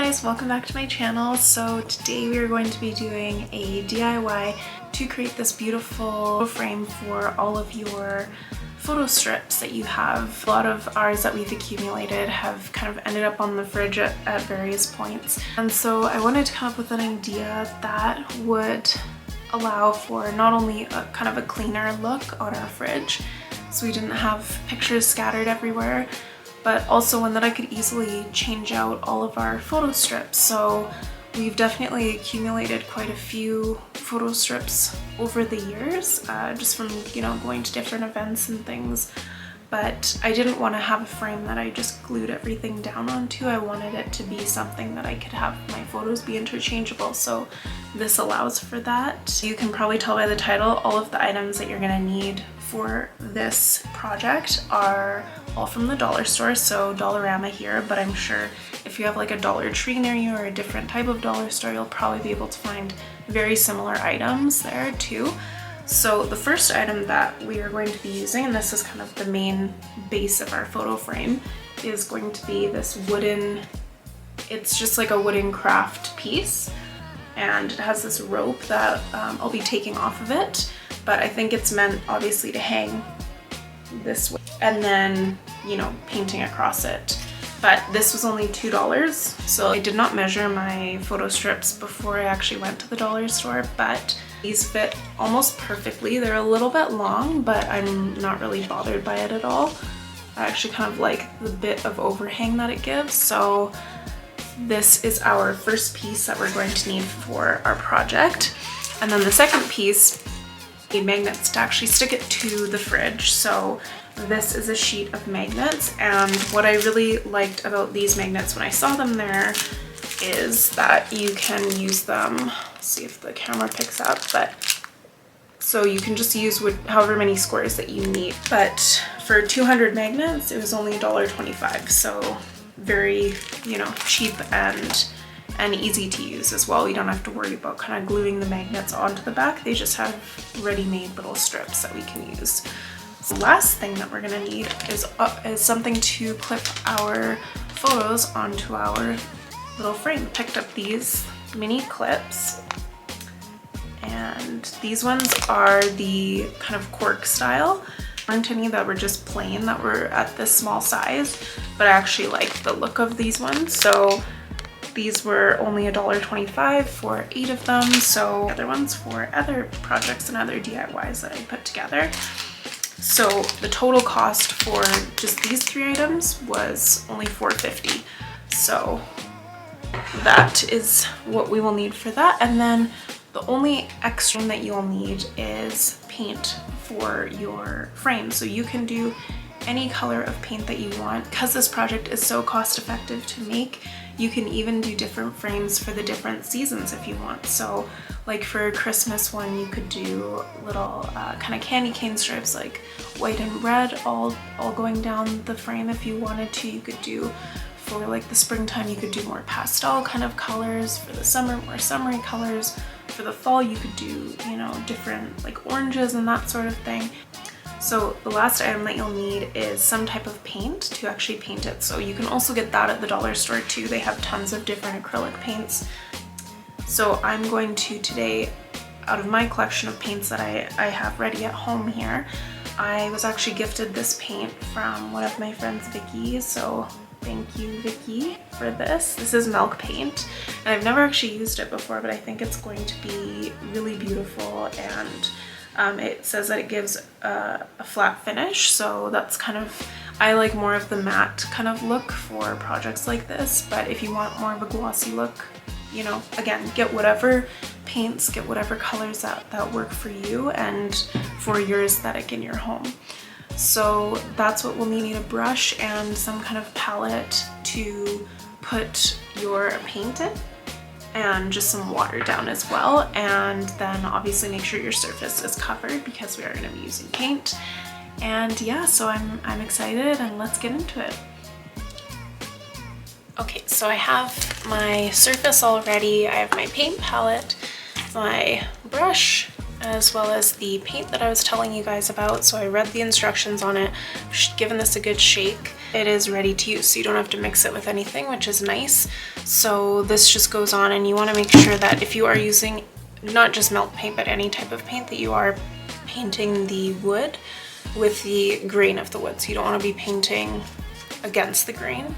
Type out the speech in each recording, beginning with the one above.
guys, welcome back to my channel. So today we are going to be doing a DIY to create this beautiful frame for all of your photo strips that you have. A lot of ours that we've accumulated have kind of ended up on the fridge at various points. And so I wanted to come up with an idea that would allow for not only a kind of a cleaner look on our fridge, so we didn't have pictures scattered everywhere, but also one that I could easily change out all of our photo strips. So we've definitely accumulated quite a few photo strips over the years, just from, you know, going to different events and things. But I didn't want to have a frame that I just glued everything down onto. I wanted it to be something that I could have my photos be interchangeable, so this allows for that. You can probably tell by the title, all of the items that you're gonna need for this project are all from the dollar store, so Dollarama here, but I'm sure if you have like a Dollar Tree near you or a different type of dollar store, you'll probably be able to find very similar items there too. So the first item that we are going to be using, and this is kind of the main base of our photo frame, is going to be this wooden, it's just like a wooden craft piece, and it has this rope that I'll be taking off of it, but I think it's meant obviously to hang this way and then, you know, painting across it. But this was only $2, so I did not measure my photo strips before I actually went to the dollar store, but these fit almost perfectly. They're a little bit long, but I'm not really bothered by it at all. I actually kind of like the bit of overhang that it gives. So this is our first piece that we're going to need for our project. And then the second piece, need magnets to actually stick it to the fridge. So this is a sheet of magnets, and what I really liked about these magnets when I saw them there is that you can use them, let's see if the camera picks up, but so you can just use however many squares that you need. But for 200 magnets, it was only $1.25, so very, you know, cheap and easy to use as well. You don't have to worry about kind of gluing the magnets onto the back. They just have ready-made little strips that we can use. The last thing that we're gonna need is something to clip our photos onto our little frame. Picked up these mini clips, and these ones are the kind of cork style. There aren't any that were just plain that were at this small size, but I actually like the look of these ones. So these were only $1.25 for 8 of them. So other ones for other projects and other DIYs that I put together. So the total cost for just these 3 items was only $4.50. So that is what we will need for that. And then the only extra that you'll need is paint for your frame. So you can do any color of paint that you want. Because this project is so cost effective to make, you can even do different frames for the different seasons if you want. So like for a Christmas one, you could do little kind of candy cane stripes like white and red all going down the frame if you wanted to. You could do for like the springtime, you could do more pastel kind of colors. For the summer, more summery colors. For the fall, you could do, you know, different like oranges and that sort of thing. So the last item that you'll need is some type of paint to actually paint it. So you can also get that at the dollar store too. They have tons of different acrylic paints. So I'm going to today, out of my collection of paints that I have ready at home here, I was actually gifted this paint from one of my friends, Vicky. So thank you, Vicky, for this. This is milk paint, and I've never actually used it before, but I think it's going to be really beautiful. And it says that it gives a flat finish, so that's kind of, I like more of the matte kind of look for projects like this, but if you want more of a glossy look, you know, again, get whatever paints, get whatever colors that work for you and for your aesthetic in your home. So that's what we'll need. You need a brush and some kind of palette to put your paint in, and just some water down as well. And then obviously make sure your surface is covered because we are going to be using paint. And yeah, so I'm excited, and let's get into it. Okay, so I have my surface all ready. I have my paint palette, my brush, as well as the paint that I was telling you guys about. So I read the instructions on it, given this a good shake. It is ready to use, so you don't have to mix it with anything, which is nice. So this just goes on, and you want to make sure that if you are using not just milk paint, but any type of paint, that you are painting the wood with the grain of the wood. So you don't want to be painting against the grain.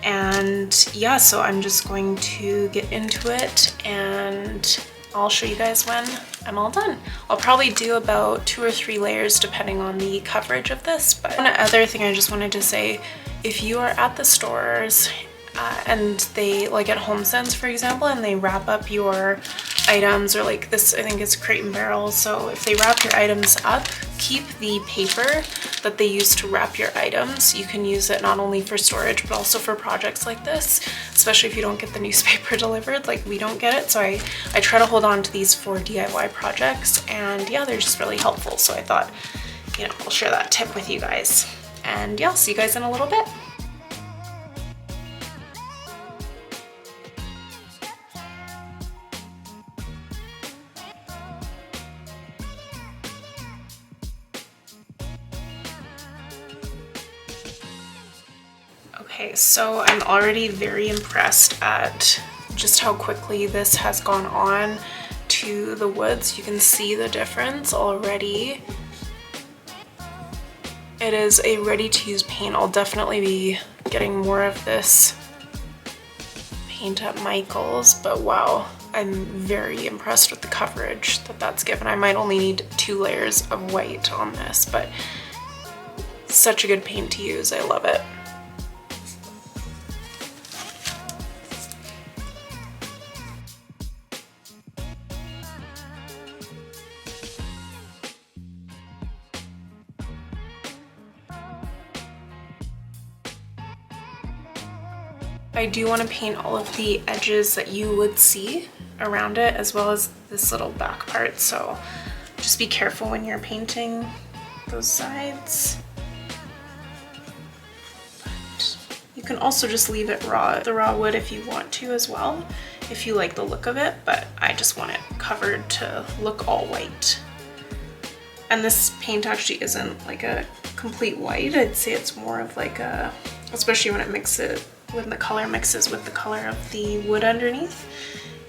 And yeah, so I'm just going to get into it, and I'll show you guys when I'm all done. I'll probably do about 2 or 3 layers depending on the coverage of this. But one other thing I just wanted to say, if you are at the stores and they, like at HomeSense for example, and they wrap up your items, or like this, I think it's Crate and Barrel. So if they wrap your items up, keep the paper that they use to wrap your items. You can use it not only for storage, but also for projects like this, especially if you don't get the newspaper delivered, like we don't get it. So I try to hold on to these for DIY projects, and yeah, they're just really helpful. So I thought, you know, I'll share that tip with you guys. And yeah, I'll see you guys in a little bit. Okay, so I'm already very impressed at just how quickly this has gone on to the woods. You can see the difference already. It is a ready-to-use paint. I'll definitely be getting more of this paint at Michael's, but wow, I'm very impressed with the coverage that that's given. I might only need 2 layers of white on this, but such a good paint to use. I love it. I do want to paint all of the edges that you would see around it, as well as this little back part, so just be careful when you're painting those sides. But you can also just leave it raw, the raw wood, if you want to as well, if you like the look of it, but I just want it covered to look all white. And this paint actually isn't like a complete white. I'd say it's more of like a, especially when when the color mixes with the color of the wood underneath,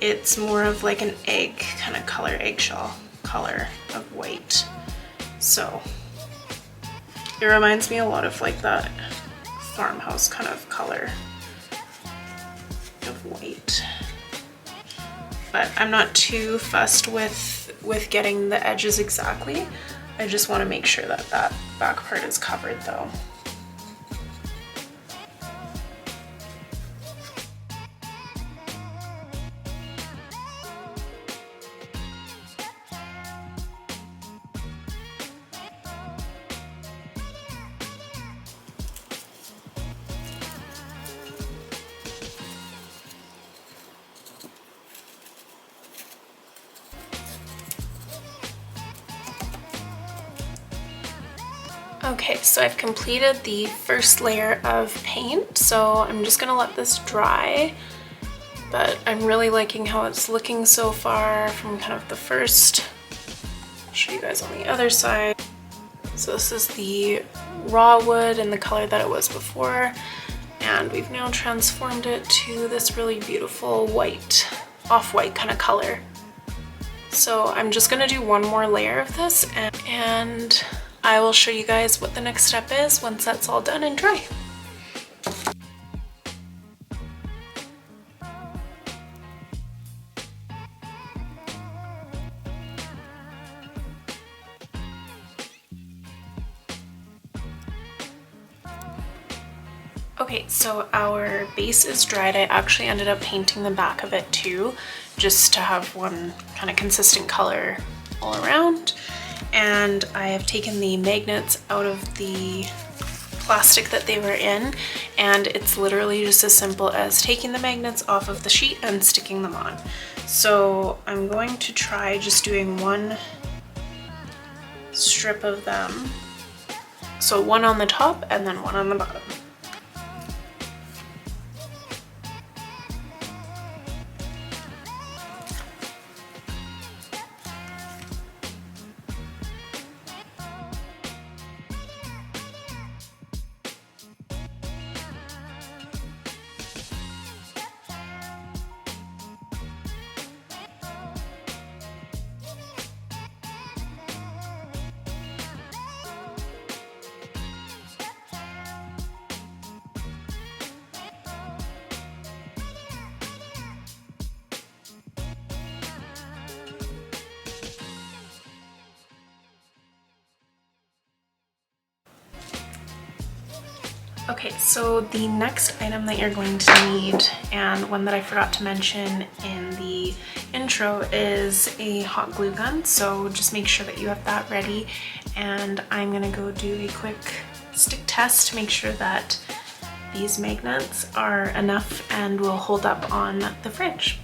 it's more of like an egg kind of color, eggshell color of white. So it reminds me a lot of like that farmhouse kind of color of white. But I'm not too fussed with getting the edges exactly. I just want to make sure that that back part is covered though. Okay, so I've completed the first layer of paint, so I'm just gonna let this dry, but I'm really liking how it's looking so far from kind of the first. I'll show you guys on the other side. So this is the raw wood in the color that it was before, and we've now transformed it to this really beautiful white, off-white kind of color. So I'm just gonna do one more layer of this, and I will show you guys what the next step is once that's all done and dry. Okay, so our base is dried. I actually ended up painting the back of it too, just to have one kind of consistent color all around. And I have taken the magnets out of the plastic that they were in, and it's literally just as simple as taking the magnets off of the sheet and sticking them on. So I'm going to try just doing one strip of them. So one on the top and then one on the bottom. Okay, so the next item that you're going to need, and one that I forgot to mention in the intro, is a hot glue gun. So just make sure that you have that ready, and I'm gonna go do a quick stick test to make sure that these magnets are enough and will hold up on the fridge.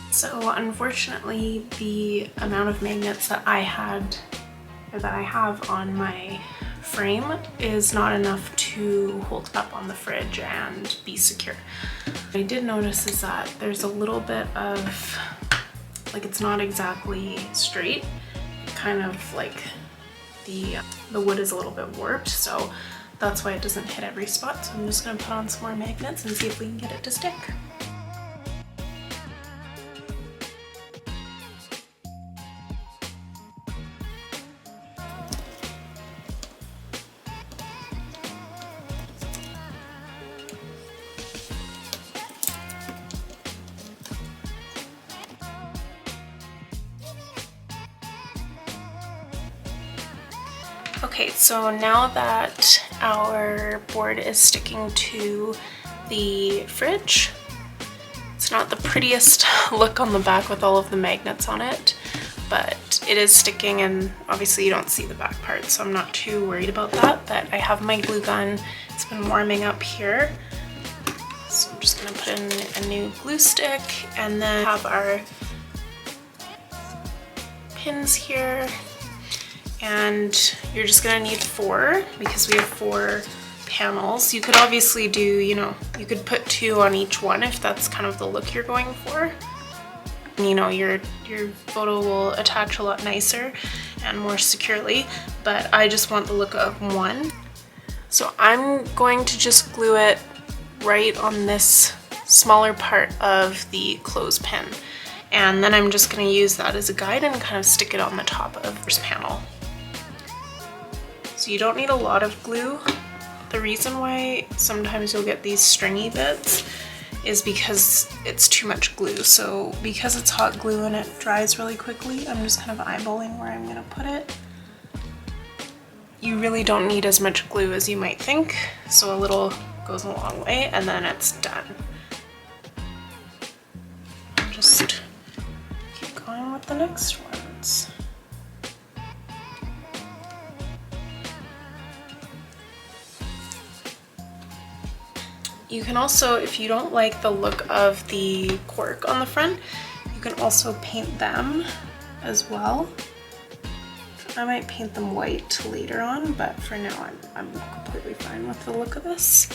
So unfortunately, the amount of magnets that I had, or that I have on my frame, is not enough to hold up on the fridge and be secure. What I did notice is that there's a little bit of, like, it's not exactly straight. It kind of like the wood is a little bit warped, so that's why it doesn't hit every spot. So I'm just gonna put on some more magnets and see if we can get it to stick. Okay, so now that our board is sticking to the fridge, it's not the prettiest look on the back with all of the magnets on it, but it is sticking, and obviously you don't see the back part, so I'm not too worried about that. But I have my glue gun. It's been warming up here. So I'm just gonna put in a new glue stick, and then have our pins here. And you're just gonna need 4 because we have 4 panels. You could obviously do, you know, you could put 2 on each one if that's kind of the look you're going for. You know, your photo will attach a lot nicer and more securely, but I just want the look of 1. So I'm going to just glue it right on this smaller part of the clothespin, and then I'm just gonna use that as a guide and kind of stick it on the top of this panel. So you don't need a lot of glue. The reason why sometimes you'll get these stringy bits is because it's too much glue. So because it's hot glue and it dries really quickly, I'm just kind of eyeballing where I'm gonna put it. You really don't need as much glue as you might think, so a little goes a long way, and then it's done. Just keep going with the next ones. You can also, if you don't like the look of the cork on the front, you can also paint them as well. I might paint them white later on, but for now I'm completely fine with the look of this.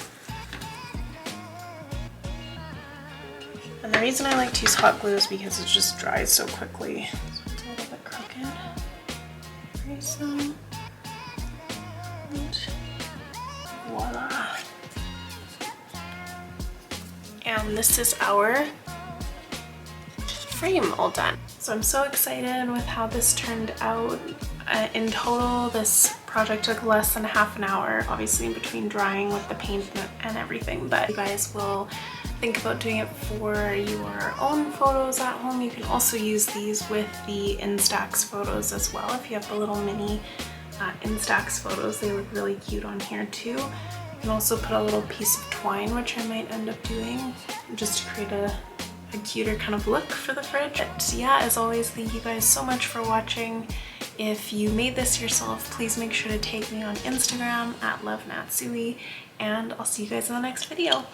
And the reason I like to use hot glue is because it just dries so quickly. So it's a little bit crooked. Erase them. And voila. And this is our frame all done. So I'm so excited with how this turned out. In total, this project took less than half an hour, obviously in between drying with the paint and everything, but you guys will think about doing it for your own photos at home. You can also use these with the Instax photos as well. If you have the little mini Instax photos, they look really cute on here too. You can also put a little piece of twine, which I might end up doing, just to create a cuter kind of look for the fridge. But yeah, as always, thank you guys so much for watching. If you made this yourself, please make sure to tag me on Instagram at @LoveNatsui, and I'll see you guys in the next video.